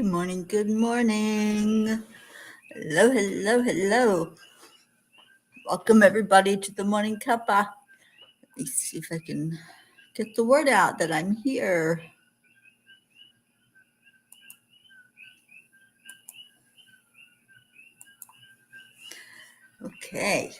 Good morning, good morning. Hello, hello, hello. Welcome everybody to the Morning Cuppa. Let me see if I can get the word out that I'm here. Okay.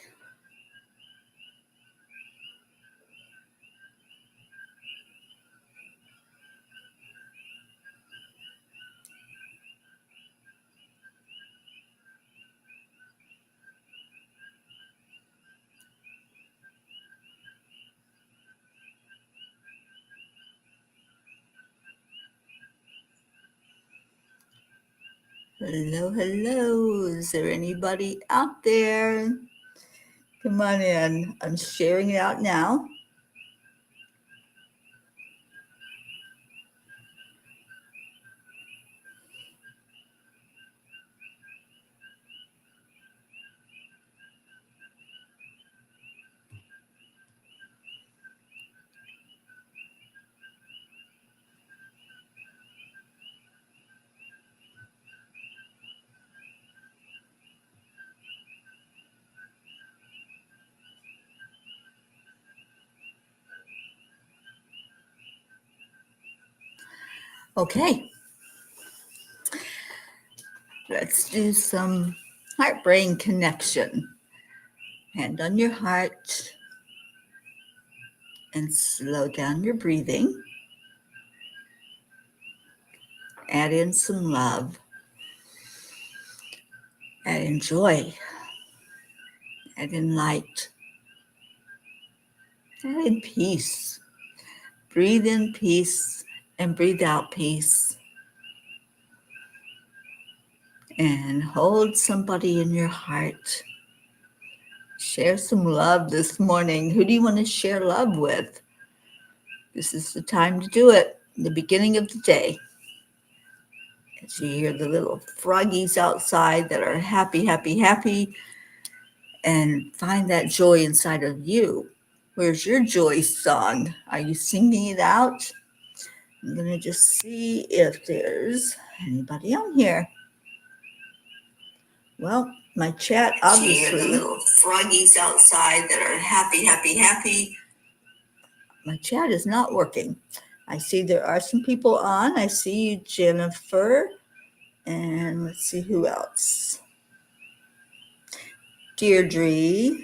Hello, hello. Is there anybody out there? Come on in. I'm sharing it out now. Okay. Let's do some heart-brain connection. Hand on your heart and slow down your breathing. Add in some love. Add in joy. Add in light. Add in peace. Breathe in peace and breathe out peace. And hold somebody in your heart. Share some love this morning. Who do you want to share love with? This is the time to do it, the beginning of the day. As you hear the little froggies outside that are happy, happy, happy, and find that joy inside of you. Where's your joy song? Are you singing it out? I'm going to just see if there's anybody on here. Well, my chat, obviously. The little froggies outside that are happy, happy, happy. My chat is not working. I see there are some people on. I see you, Jennifer. And let's see who else. Deirdre.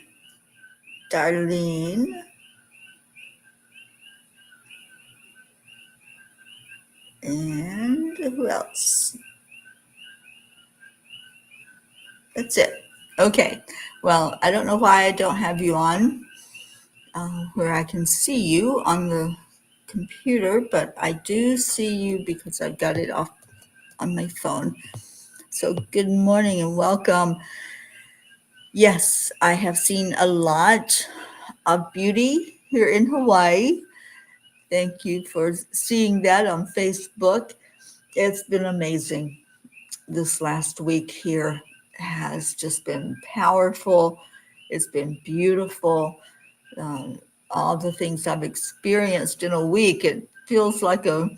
Darlene. And who else? That's it. Okay. Well, I don't know why I don't have you on where I can see you on the computer, but I do see you because I've got it off on my phone. So good morning and welcome. Yes, I have seen a lot of beauty here in Hawaii. Thank you for seeing that on Facebook. It's been amazing. This last week here has just been powerful. It's been beautiful. All the things I've experienced in a week, it feels like a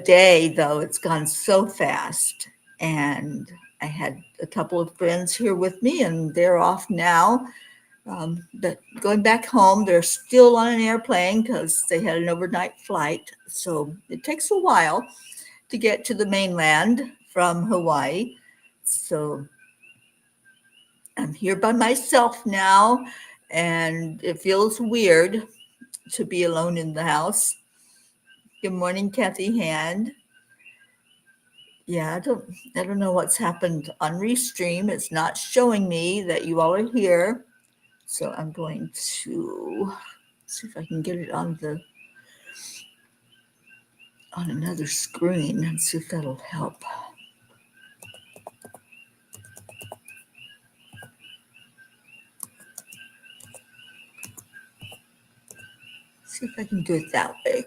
day, though. It's gone so fast. And I had a couple of friends here with me, and they're off now. But going back home, they're still on an airplane because they had an overnight flight. So it takes a while to get to the mainland from Hawaii. So I'm here by myself now, and it feels weird to be alone in the house. Good morning, Kathy Hand. Yeah, I don't know what's happened on Restream. It's not showing me that you all are here. So I'm going to see if I can get it on another screen and see if that'll help. See if I can do it that way.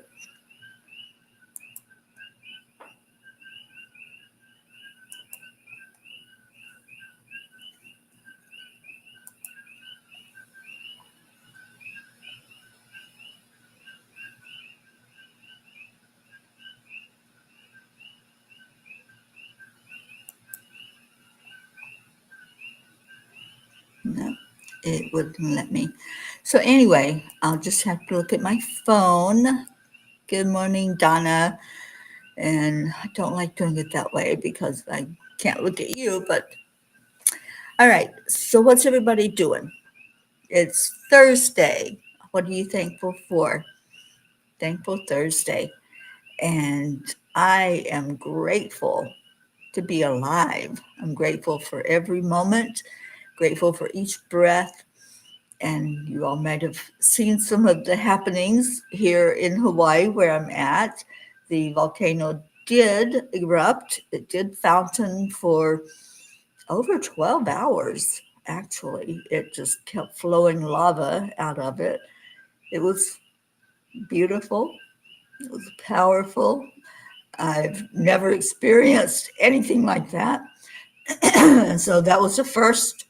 No, it wouldn't let me. So anyway, I'll just have to look at my phone. Good morning, Donna. And I don't like doing it that way because I can't look at you, but all right. So what's everybody doing? It's Thursday. What are you thankful for? Thankful Thursday. And I am grateful to be alive. I'm grateful for every moment, grateful for each breath. And you all might have seen some of the happenings here in Hawaii where I'm at. The volcano did erupt. It did fountain for over 12 hours, actually. It just kept flowing lava out of it. It was beautiful. It was powerful. I've never experienced anything like that. So that was the first.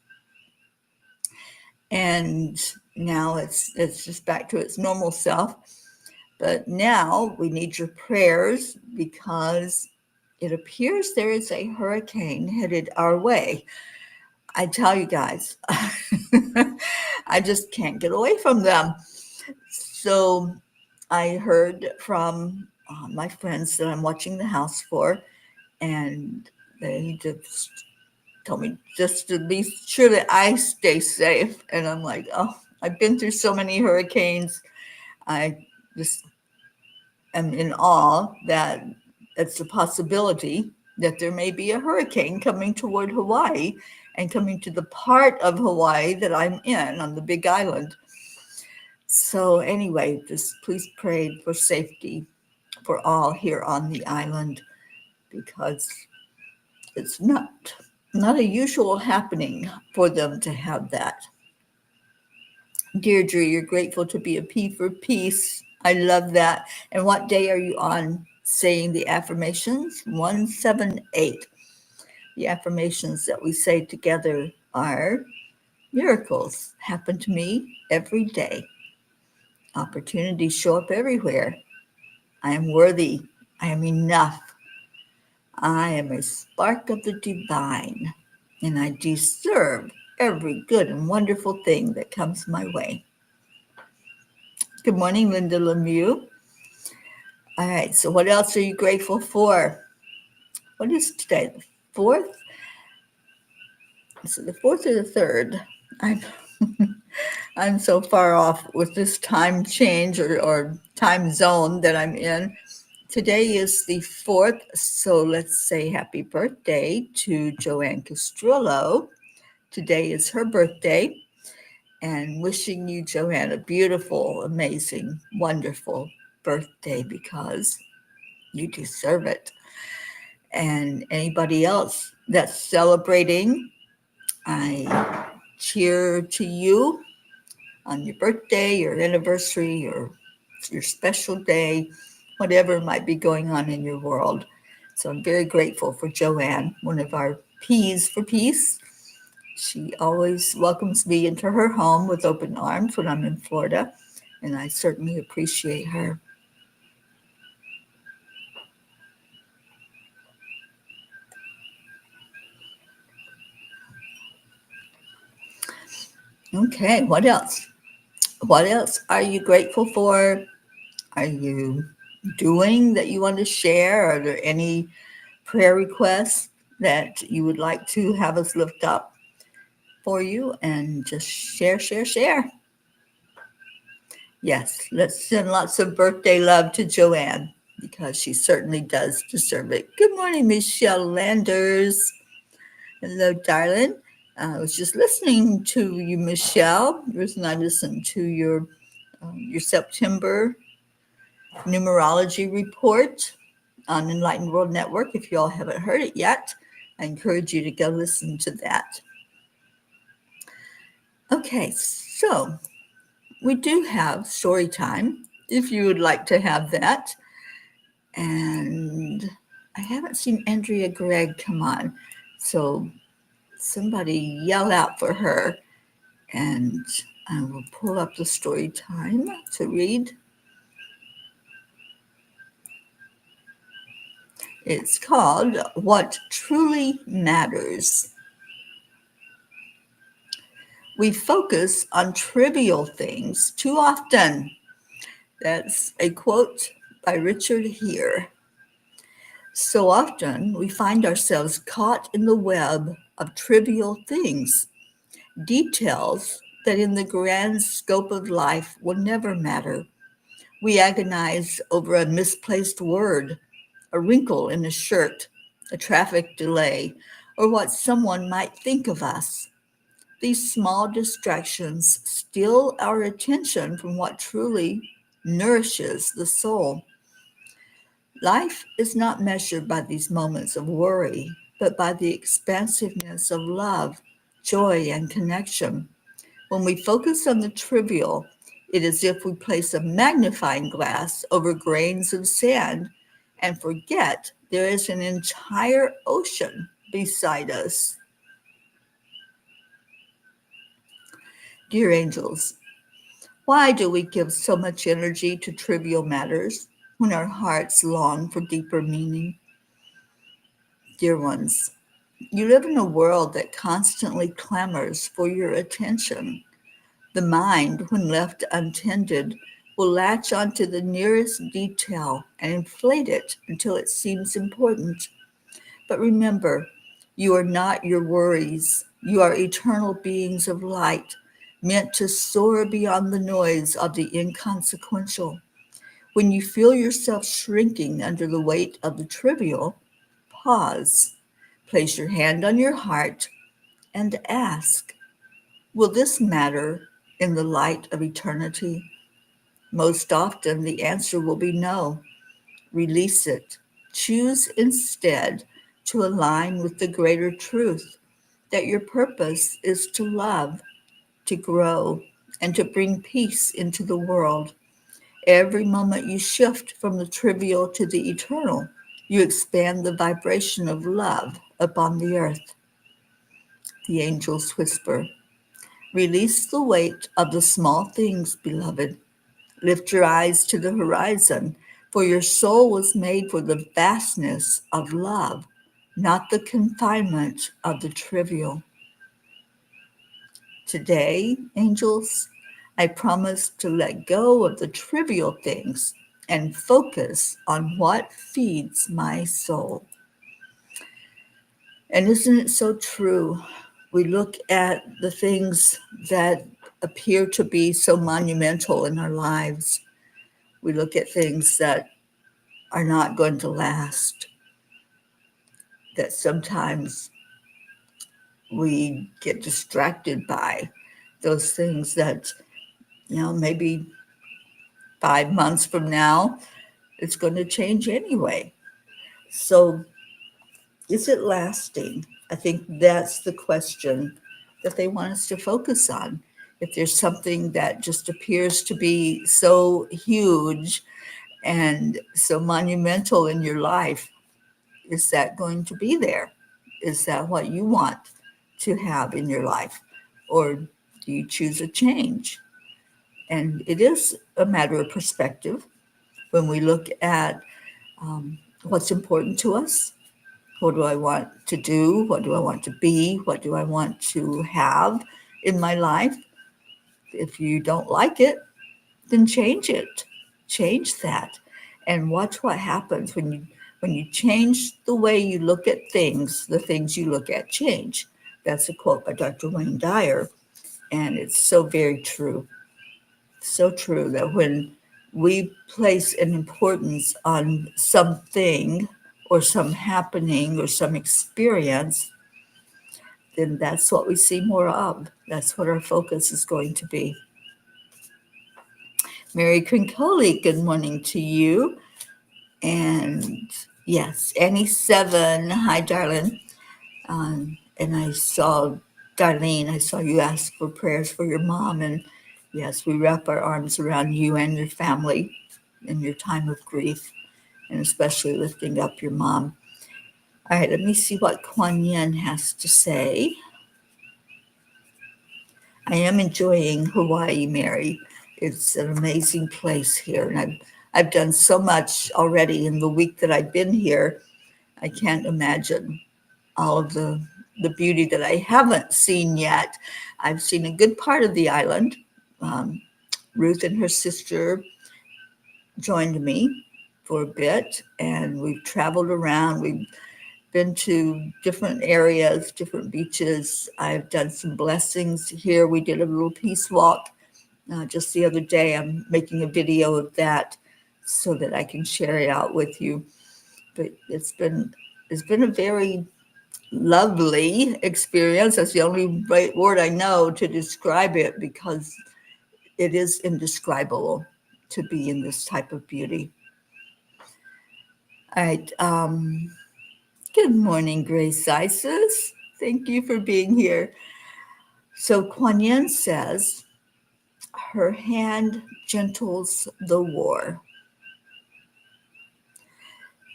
And now it's just back to its normal self. But now we need your prayers because it appears there is a hurricane headed our way. I tell you guys, I just can't get away from them. So I heard from my friends that I'm watching the house for, and they just told me just to be sure that I stay safe. And I'm like, oh, I've been through so many hurricanes. I just am in awe that it's a possibility that there may be a hurricane coming toward Hawaii and coming to the part of Hawaii that I'm in on the Big Island. So anyway, just please pray for safety for all here on the island because it's not a usual happening for them to have that. Deirdre, you're grateful to be a P for peace. I love that. And what day are you on saying the affirmations? 178. The affirmations that we say together are miracles happen to me every day. Opportunities show up everywhere. I am worthy. I am enough. I am a spark of the divine, and I deserve every good and wonderful thing that comes my way. Good morning, Linda Lemieux. All right, so what else are you grateful for? What is today, the 4th? Is it the 4th or the 3rd? I'm so far off with this time change or time zone that I'm in. Today is the 4th, so let's say happy birthday to Joanne Castrillo. Today is her birthday, and wishing you, Joanne, a beautiful, amazing, wonderful birthday because you deserve it. And anybody else that's celebrating, I cheer to you on your birthday, your anniversary, your special day, whatever might be going on in your world. So I'm very grateful for Joanne, one of our P's for Peace. She always welcomes me into her home with open arms when I'm in Florida, and I certainly appreciate her. Okay, what else? What else are you grateful for? Are you doing that you want to share? Are there any prayer requests that you would like to have us lift up for you? And just share. Yes, let's send lots of birthday love to Joanne because she certainly does deserve it. Good morning, Michelle Landers. Hello, darling. I was just listening to you, Michelle. The reason I listened to your September numerology report on Enlightened World Network. If you all haven't heard it yet, I encourage you to go listen to that. Okay, so we do have story time if you would like to have that. And I haven't seen Andrea Gregg come on, so somebody yell out for her, and I will pull up the story time to read. It's called What Truly Matters. We focus on trivial things too often. That's a quote by Richard Gere. So often we find ourselves caught in the web of trivial things, details that in the grand scope of life will never matter. We agonize over a misplaced word, a wrinkle in a shirt, a traffic delay, or what someone might think of us. These small distractions steal our attention from what truly nourishes the soul. Life is not measured by these moments of worry, but by the expansiveness of love, joy, and connection. When we focus on the trivial, it is as if we place a magnifying glass over grains of sand and forget there is an entire ocean beside us. Dear angels, why do we give so much energy to trivial matters when our hearts long for deeper meaning? Dear ones, you live in a world that constantly clamors for your attention. The mind, when left untended, will latch onto the nearest detail and inflate it until it seems important. But remember, you are not your worries. You are eternal beings of light, meant to soar beyond the noise of the inconsequential. When you feel yourself shrinking under the weight of the trivial, pause, place your hand on your heart, and ask, will this matter in the light of eternity? Most often, the answer will be no. Release it. Choose instead to align with the greater truth that your purpose is to love, to grow, and to bring peace into the world. Every moment you shift from the trivial to the eternal, you expand the vibration of love upon the earth. The angels whisper, release the weight of the small things, beloved. Lift your eyes to the horizon, for your soul was made for the vastness of love, not the confinement of the trivial. Today, angels, I promise to let go of the trivial things and focus on what feeds my soul. And isn't it so true? We look at the things that appear to be so monumental in our lives. We look at things that are not going to last, that sometimes we get distracted by those things that, maybe 5 months from now, it's going to change anyway. So is it lasting? I think that's the question that they want us to focus on. If there's something that just appears to be so huge and so monumental in your life, is that going to be there? Is that what you want to have in your life? Or do you choose a change? And it is a matter of perspective when we look at what's important to us. What do I want to do? What do I want to be? What do I want to have in my life? If you don't like it, then change it. Change that. And watch what happens when you change the way you look at things, the things you look at change. That's a quote by Dr. Wayne Dyer. And it's so very true. So true that when we place an importance on something or some happening or some experience, then that's what we see more of. That's what our focus is going to be. Mary Crincoli, good morning to you. And yes, Annie7, hi, darling. And I saw, Darlene, I saw you ask for prayers for your mom. And yes, we wrap our arms around you and your family in your time of grief, and especially lifting up your mom. All right, let me see what Kuan Yin has to say. I am enjoying Hawaii, Mary. It's an amazing place here. And I've done so much already in the week that I've been here. I can't imagine all of the the beauty that I haven't seen yet. I've seen a good part of the island. Um, Ruth and her sister joined me for a bit, and we've traveled around. We've been to different areas, different beaches. I've done some blessings here. We did a little peace walk just the other day. I'm making a video of that so that I can share it out with you. But it's been a very lovely experience. That's the only right word I know to describe it, because it is indescribable to be in this type of beauty. All right. Good morning, Grace Isis. Thank you for being here. So Kuan Yin says, her hand gentles the war.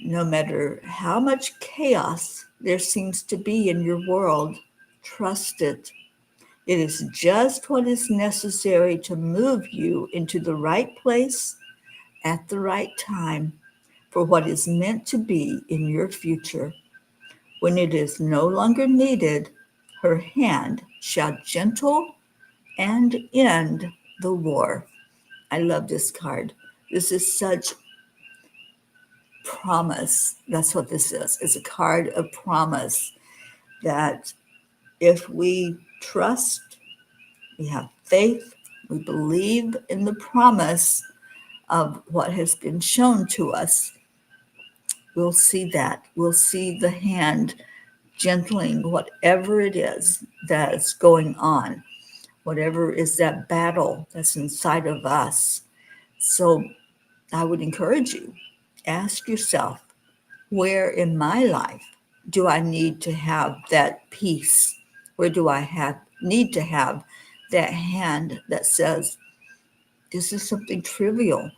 No matter how much chaos there seems to be in your world, trust it. It is just what is necessary to move you into the right place at the right time for what is meant to be in your future. When it is no longer needed, her hand shall gentle and end the war. I love this card. This is such promise. That's what this is. It's a card of promise that if we trust, we have faith, we believe in the promise of what has been shown to us, we'll see that. We'll see the hand gentling whatever it is that's going on, whatever is that battle that's inside of us. So I would encourage you, ask yourself, where in my life do I need to have that peace? Where do I need to have that hand that says, this is something trivial?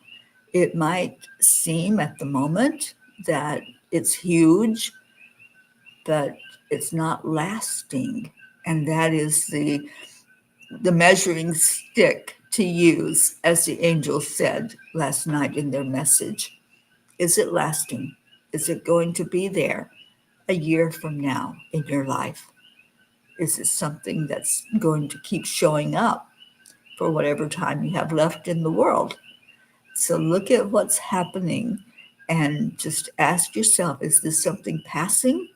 It might seem at the moment that it's huge, but it's not lasting. And that is the measuring stick to use, as the angels said last night in their message. Is it lasting? Is it going to be there a year from now in your life? Is it something that's going to keep showing up for whatever time you have left in the world? So look at what's happening and just ask yourself, is this something passing?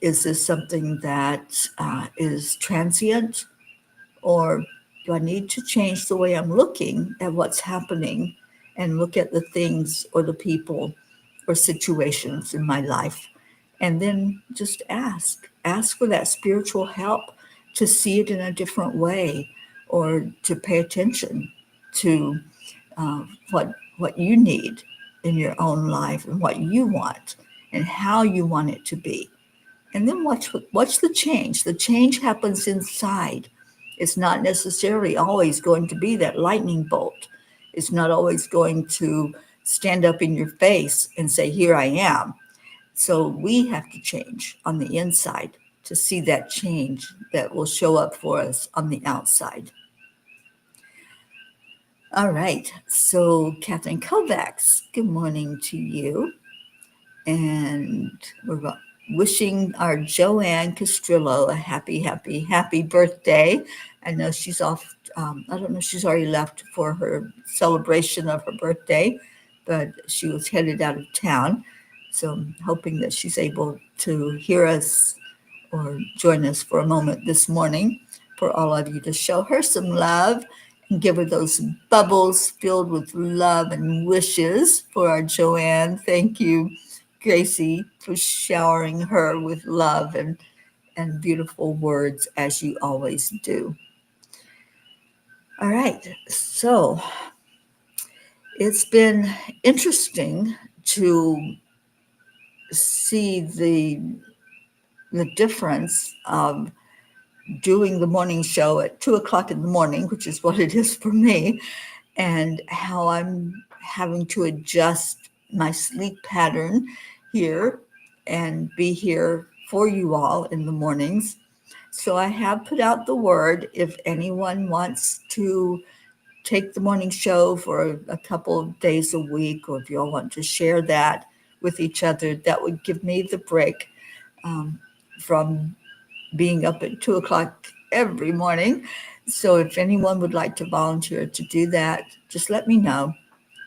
Is this something that is transient? Or do I need to change the way I'm looking at what's happening and look at the things or the people or situations in my life? And then just ask for that spiritual help to see it in a different way, or to pay attention to what you need in your own life and what you want and how you want it to be. And then watch the change. The change happens inside. It's not necessarily always going to be that lightning bolt. It's not always going to stand up in your face and say, here I am. So we have to change on the inside to see that change that will show up for us on the outside. All right. So Catherine Kovacs, good morning to you. And we're wishing our Joanne Castrillo a happy birthday. I know she's off. I don't know if she's already left for her celebration of her birthday, but she was headed out of town. So I'm hoping that she's able to hear us or join us for a moment this morning, for all of you to show her some love and give her those bubbles filled with love and wishes for our Joanne. Thank you, Gracie, for showering her with love and beautiful words, as you always do. All right, so it's been interesting to see the difference of doing the morning show at 2:00 in the morning, which is what it is for me, and how I'm having to adjust my sleep pattern here and be here for you all in the mornings. So I have put out the word, if anyone wants to take the morning show for a couple of days a week, or if you all want to share that with each other, that would give me the break from being up at 2 o'clock every morning. So if anyone would like to volunteer to do that, just let me know,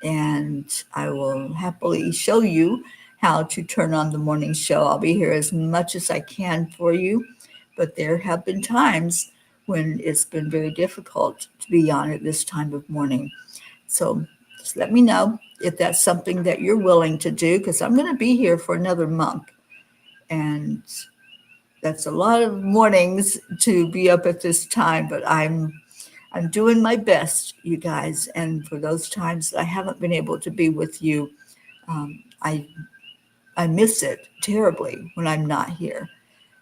and I will happily show you how to turn on the morning show. I'll be here as much as I can for you, but there have been times when it's been very difficult to be on at this time of morning. So just let me know if that's something that you're willing to do, because I'm going to be here for another month. And that's a lot of mornings to be up at this time, but I'm doing my best, you guys. And for those times that I haven't been able to be with you, I miss it terribly when I'm not here.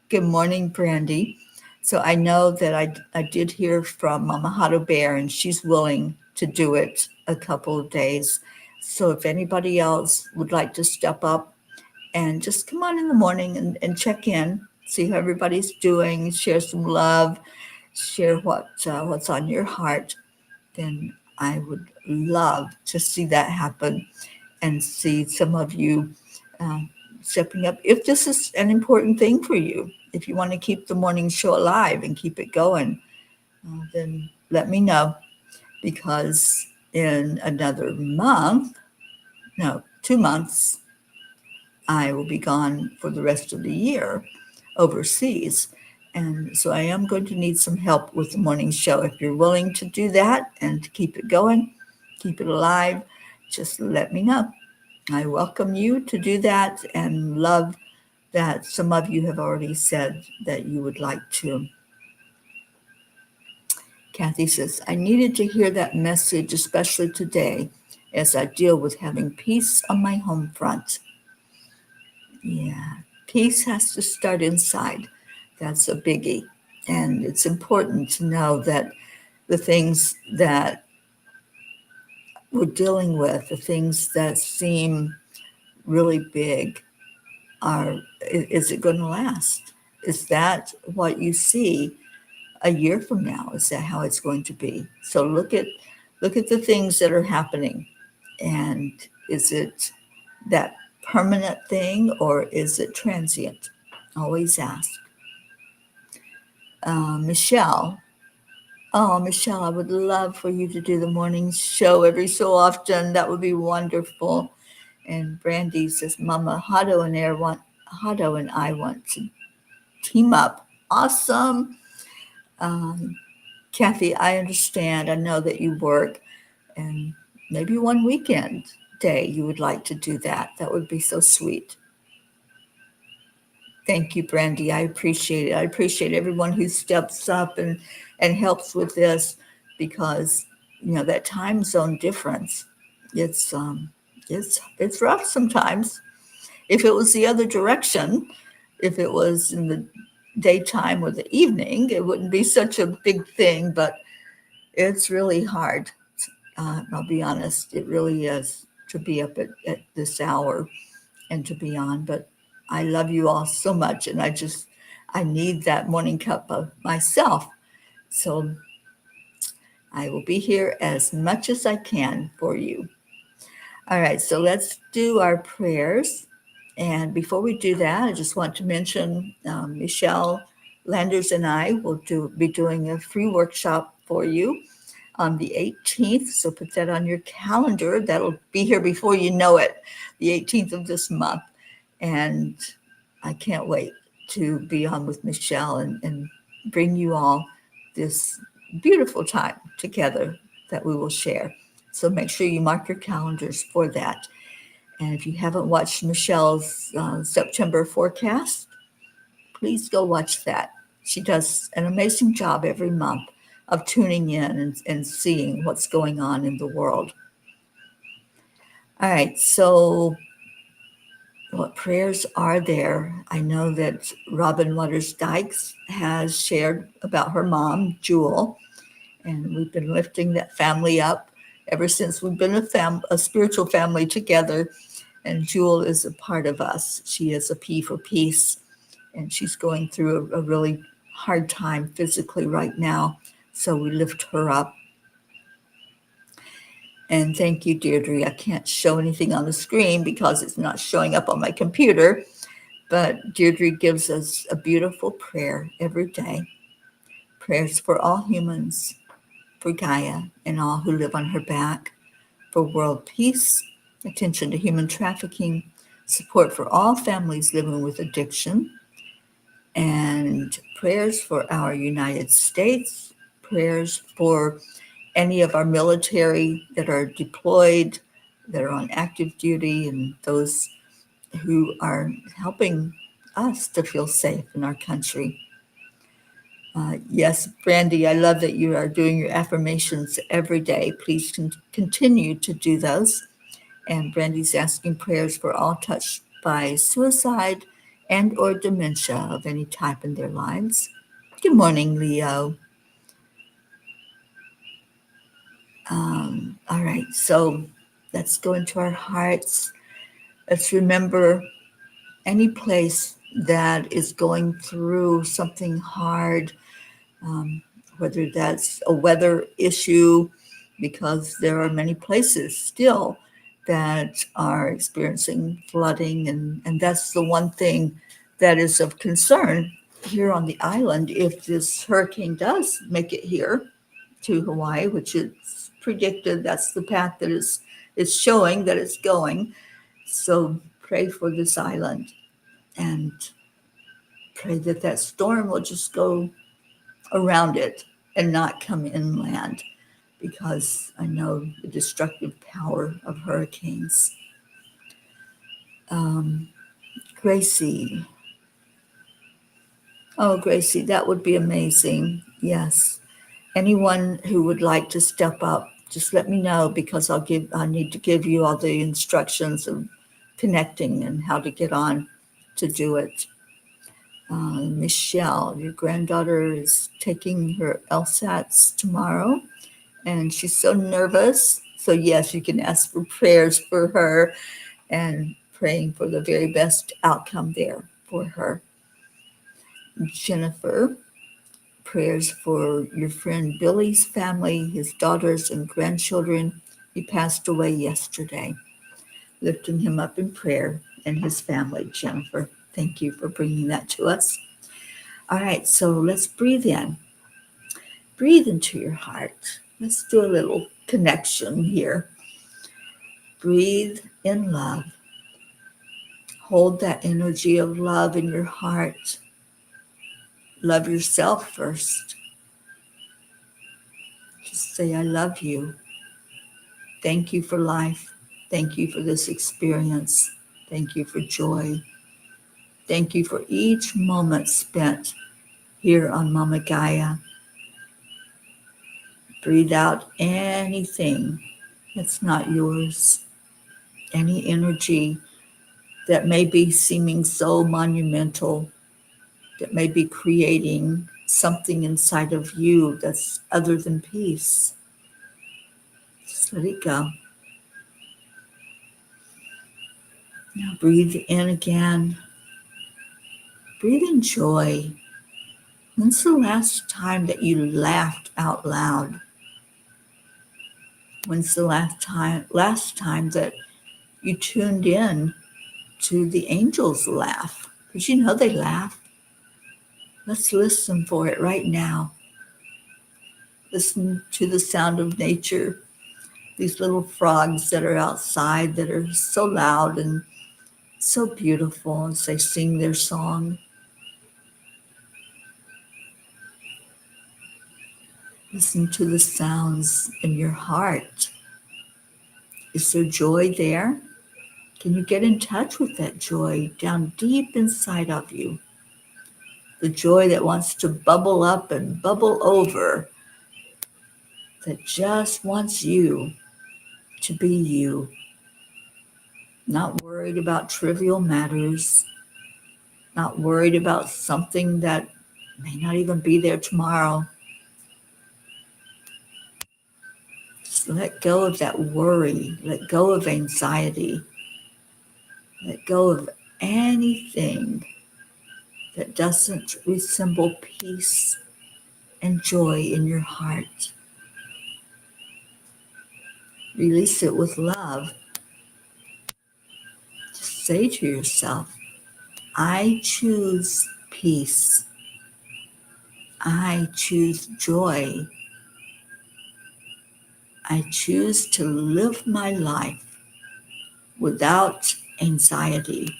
Good morning, Brandy. So I know that I did hear from Mama Hado Bear, and she's willing to do it a couple of days. So if anybody else would like to step up and just come on in the morning and check in, see how everybody's doing, share some love, share what's on your heart, then I would love to see that happen and see some of you uh, stepping up. If this is an important thing for you, if you want to keep the morning show alive and keep it going, then let me know, because in another month, no, 2 months, I will be gone for the rest of the year overseas. And so I am going to need some help with the morning show. If you're willing to do that and to keep it going, keep it alive, just let me know. I welcome you to do that, and love that some of you have already said that you would like to. Kathy says, I needed to hear that message, especially today, as I deal with having peace on my home front. Yeah, peace has to start inside. That's a biggie. And it's important to know that the things that we're dealing with, the things that seem really big, is it going to last? Is that what you see a year from now? Is that how it's going to be? So look at the things that are happening, and is it that permanent thing, or is it transient? Always ask. Michelle. Oh, Michelle, I would love for you to do the morning show every so often. That would be wonderful. And Brandy says, Mama, Hado and I want to team up. Awesome. Kathy, I understand. I know that you work, and maybe one weekend day you would like to do that. That would be so sweet. Thank you, Brandy. I appreciate it. I appreciate everyone who steps up and helps with this, because that time zone difference, it's it's rough sometimes. If it was the other direction, if it was in the daytime or the evening, it wouldn't be such a big thing, but it's really hard. I'll be honest, it really is, to be up at this hour and to be on. But I love you all so much, and I need that morning cup of myself. So I will be here as much as I can for you. All right, so let's do our prayers. And before we do that, I just want to mention Michelle Landers and I will be doing a free workshop for you on the 18th. So put that on your calendar. That'll be here before you know it, the 18th of this month. And I can't wait to be on with Michelle and bring you all this beautiful time together that we will share. So make sure you mark your calendars for that. And if you haven't watched Michelle's September forecast, please go watch that. She does an amazing job every month of tuning in and seeing what's going on in the world. All right, so what prayers are there? I know that Robin Waters Dykes has shared about her mom, Jewel, and we've been lifting that family up ever since we've been a spiritual family together. And Jewel is a part of us. She is a P for peace, and she's going through a really hard time physically right now. So we lift her up. And thank you, Deirdre. I can't show anything on the screen because it's not showing up on my computer, But Deirdre gives us a beautiful prayer every day. Prayers for all humans, for Gaia and all who live on her back, for world peace, attention to human trafficking, support for all families living with addiction, and prayers for our United States, prayers for any of our military that are deployed, that are on active duty, and those who are helping us to feel safe in our country. Yes, Brandy, I love that you are doing your affirmations every day. Please continue to do those. And Brandy's asking prayers for all touched by suicide and or dementia of any type in their lives. Good morning, Leo. All right, so let's go into our hearts. Let's remember any place that is going through something hard, whether that's a weather issue, because there are many places still that are experiencing flooding, and that's the one thing that is of concern here on the island. If this hurricane does make it here to Hawaii, which is predicted, that's the path that is showing that it's going. So pray for this island and pray that that storm will just go around it and not come inland, because I know the destructive power of hurricanes. Gracie. Oh, Gracie, that would be amazing. Yes. Anyone who would like to step up, just let me know, because I need to give you all the instructions of connecting and how to get on to do it. Michelle, your granddaughter is taking her LSATs tomorrow, and she's so nervous. So yes, you can ask for prayers for her and praying for the very best outcome there for her. Jennifer, prayers for your friend Billy's family, his daughters and grandchildren. He passed away yesterday. Lifting him up in prayer and his family, Jennifer. Thank you for bringing that to us. All right, so let's breathe in. Breathe into your heart. Let's do a little connection here. Breathe in love. Hold that energy of love in your heart. Love yourself first. Just say, I love you. Thank you for life. Thank you for this experience. Thank you for joy. Thank you for each moment spent here on Mama Gaia. Breathe out anything that's not yours, any energy that may be seeming so monumental, that may be creating something inside of you that's other than peace. Just let it go. Now breathe in again. Breathe in joy. When's the last time that you laughed out loud? When's the last time that you tuned in to the angels laugh? Did you know they laugh? Let's listen for it right now. Listen to the sound of nature. These little frogs that are outside that are so loud and so beautiful as they sing their song. Listen to the sounds in your heart. Is there joy there? Can you get in touch with that joy down deep inside of you? The joy that wants to bubble up and bubble over, that just wants you to be you. Not worried about trivial matters, not worried about something that may not even be there tomorrow. Just let go of that worry, let go of anxiety, let go of anything that doesn't resemble peace and joy in your heart. Release it with love. Just say to yourself, I choose peace. I choose joy. I choose to live my life without anxiety.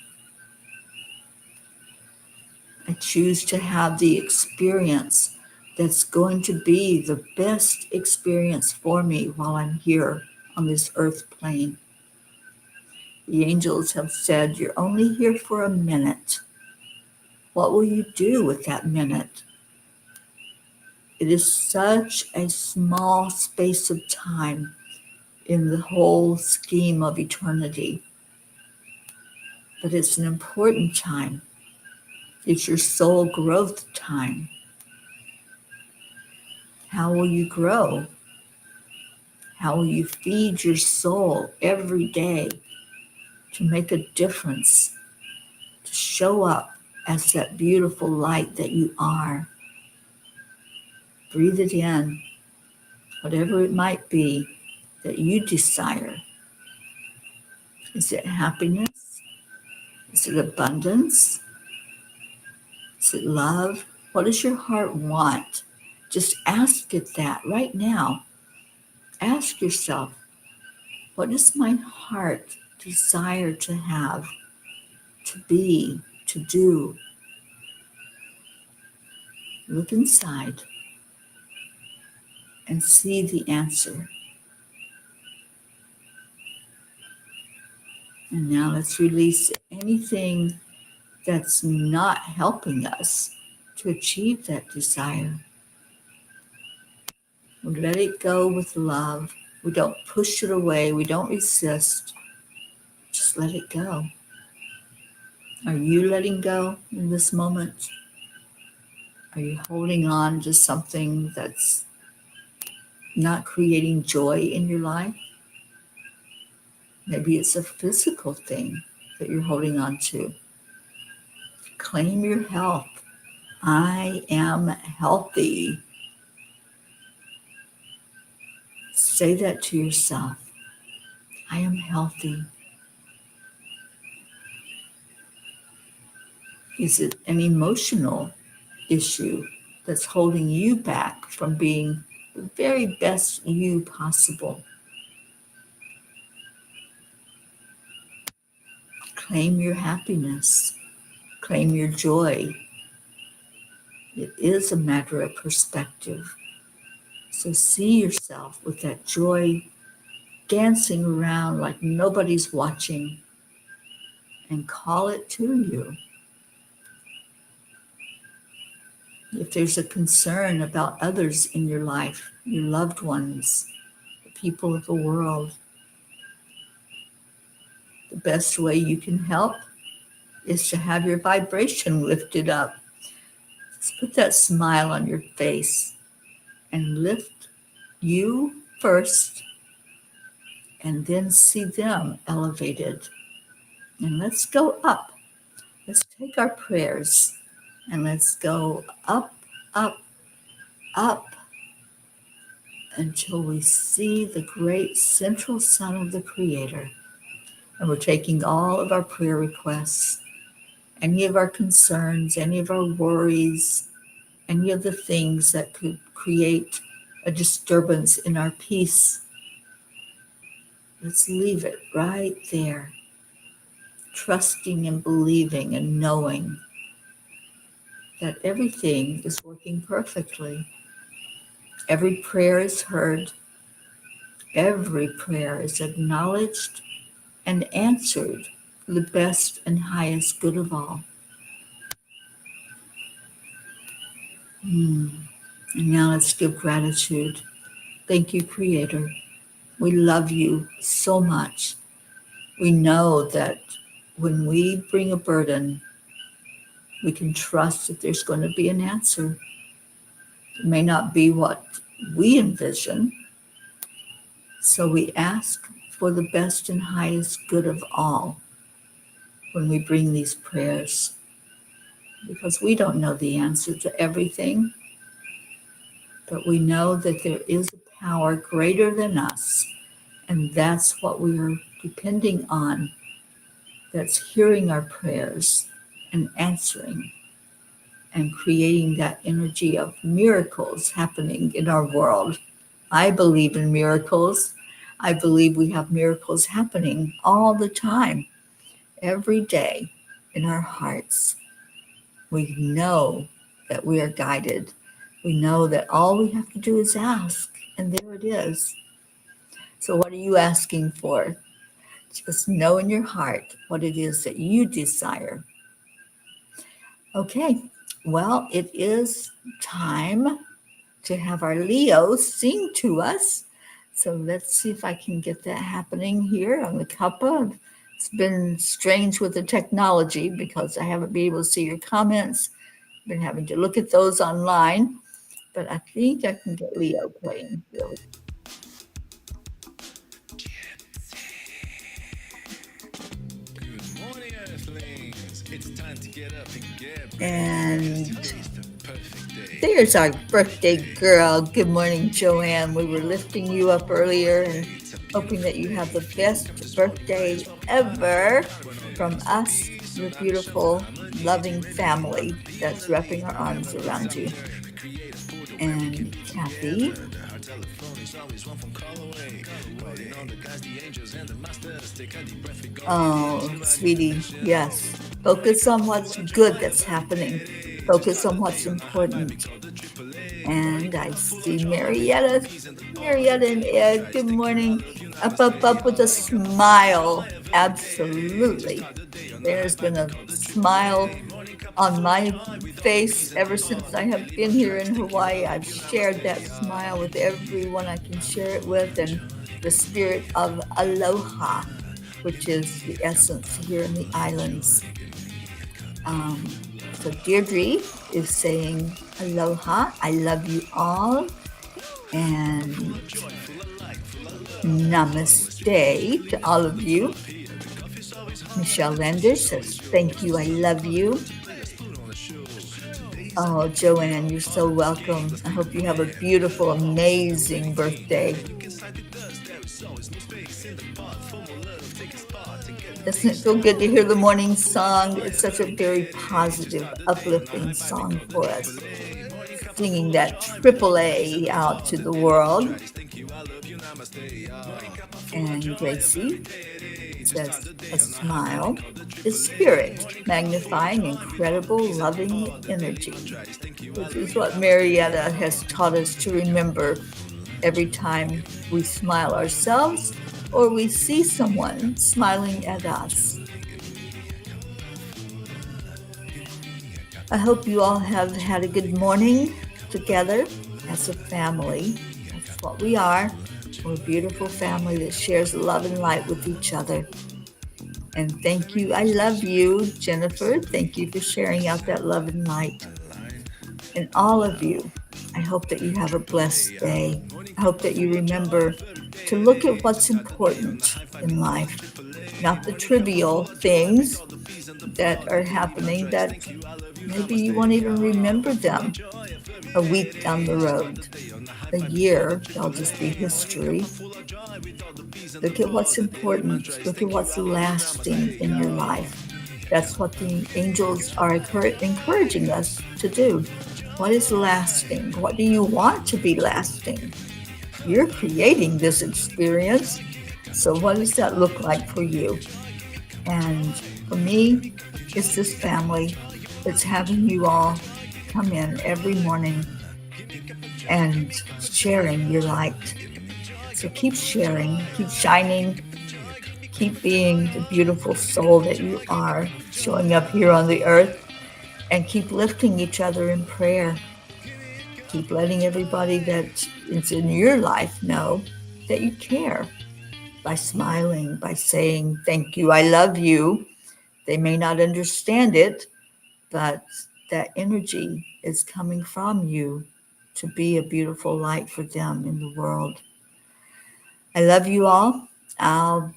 I choose to have the experience that's going to be the best experience for me while I'm here on this earth plane. The angels have said, you're only here for a minute. What will you do with that minute? It is such a small space of time in the whole scheme of eternity, but it's an important time. It's your soul growth time. How will you grow? How will you feed your soul every day to make a difference, to show up as that beautiful light that you are? Breathe it in, whatever it might be that you desire. Is it happiness? Is it abundance? Is it love? What does your heart want? Just ask it that right now. Ask yourself, what does my heart desire to have, to be, to do? Look inside and see the answer. And now let's release anything that's not helping us to achieve that desire. We let it go with love. We don't push it away. We don't resist. Just let it go. Are you letting go in this moment? Are you holding on to something that's not creating joy in your life? Maybe it's a physical thing that you're holding on to. Claim your health. I am healthy. Say that to yourself. I am healthy. Is it an emotional issue that's holding you back from being the very best you possible? Claim your happiness. Claim your joy. It is a matter of perspective. So see yourself with that joy dancing around like nobody's watching, and call it to you. If there's a concern about others in your life, your loved ones, the people of the world, the best way you can help is to have your vibration lifted up. Just put that smile on your face and lift you first, and then see them elevated. And let's go up. Let's take our prayers and let's go up, up, up until we see the great central sun of the Creator. And we're taking all of our prayer requests, any of our concerns, any of our worries, any of the things that could create a disturbance in our peace. Let's leave it right there, trusting and believing and knowing that everything is working perfectly. Every prayer is heard. Every prayer is acknowledged and answered for the best and highest good of all. And now let's give gratitude. Thank you, Creator. We love you so much. We know that when we bring a burden, we can trust that there's going to be an answer. It may not be what we envision, so we ask for the best and highest good of all when we bring these prayers, because we don't know the answer to everything, but we know that there is a power greater than us, and that's what we are depending on, that's hearing our prayers and answering and creating that energy of miracles happening in our world. I believe in miracles. I believe we have miracles happening all the time, every day in our hearts. We know that we are guided. We know that all we have to do is ask, and there it is. So, what are you asking for? Just know in your heart what it is that you desire. Okay, well, it is time to have our Leo sing to us. So let's see if I can get that happening here on the cuppa. It's been strange with the technology because I haven't been able to see your comments. Been having to look at those online, but I think I can get Leo playing. Good morning, Earthlings. It's time to get up and get ready. And Today's the perfect day. there's our birthday girl. Good morning, Joanne. We were lifting you up earlier and hoping that you have the best birthday ever from us, your beautiful, loving family that's wrapping our arms around you. And Kathy. Our telephone is always one phone call away. Waiting on the guys, the angels, and the masters. Take a deep breath and go. Oh, sweetie, yes. Focus on what's good that's happening. Focus on what's important. And I see Marietta. Marietta and Ed, good morning. Up with a smile. Absolutely. There's been a smile on my face ever since I have been here in Hawaii. I've shared that smile with everyone I can share it with, and the spirit of aloha, which is the essence here in the islands. So Deirdre is saying aloha, I love you all, and namaste to all of you. Michelle Landers says, thank you, I love you. Oh, Joanne, you're so welcome. I hope you have a beautiful, amazing birthday. Doesn't it feel good to hear the morning song? It's such a very positive, uplifting song for us. Singing that AAA out to the world. And Gracie says, a smile is spirit, magnifying incredible, loving energy, which is what Marietta has taught us to remember every time we smile ourselves or we see someone smiling at us. I hope you all have had a good morning together as a family. That's what we are. We're a beautiful family that shares love and light with each other. And thank you. I love you, Jennifer. Thank you for sharing out that love and light. And all of you, I hope that you have a blessed day. I hope that you remember to look at what's important in life, not the trivial things that are happening that maybe you won't even remember them a week down the road, a year, they'll just be history. Look at what's important. Look at what's lasting in your life. That's what the angels are encouraging us to do. What is lasting? What do you want to be lasting? You're creating this experience. So what does that look like for you? And for me, it's this family. It's having you all come in every morning and sharing your light. So keep sharing, keep shining, keep being the beautiful soul that you are, showing up here on the earth, and keep lifting each other in prayer. Keep letting everybody that is in your life know that you care by smiling, by saying, thank you, I love you. They may not understand it, but that energy is coming from you to be a beautiful light for them in the world. I love you all. I'll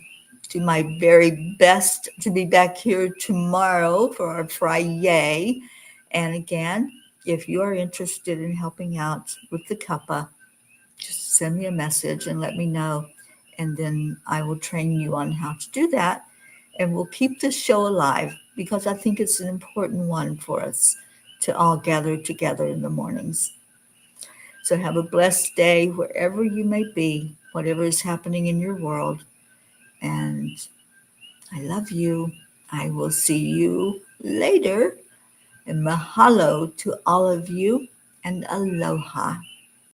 do my very best to be back here tomorrow for our Friday. And again, if you are interested in helping out with the cuppa, just send me a message and let me know. And then I will train you on how to do that. And we'll keep this show alive. because I think it's an important one for us to all gather together in the mornings. So have a blessed day wherever you may be, whatever is happening in your world. And I love you. I will see you later. And mahalo to all of you and aloha.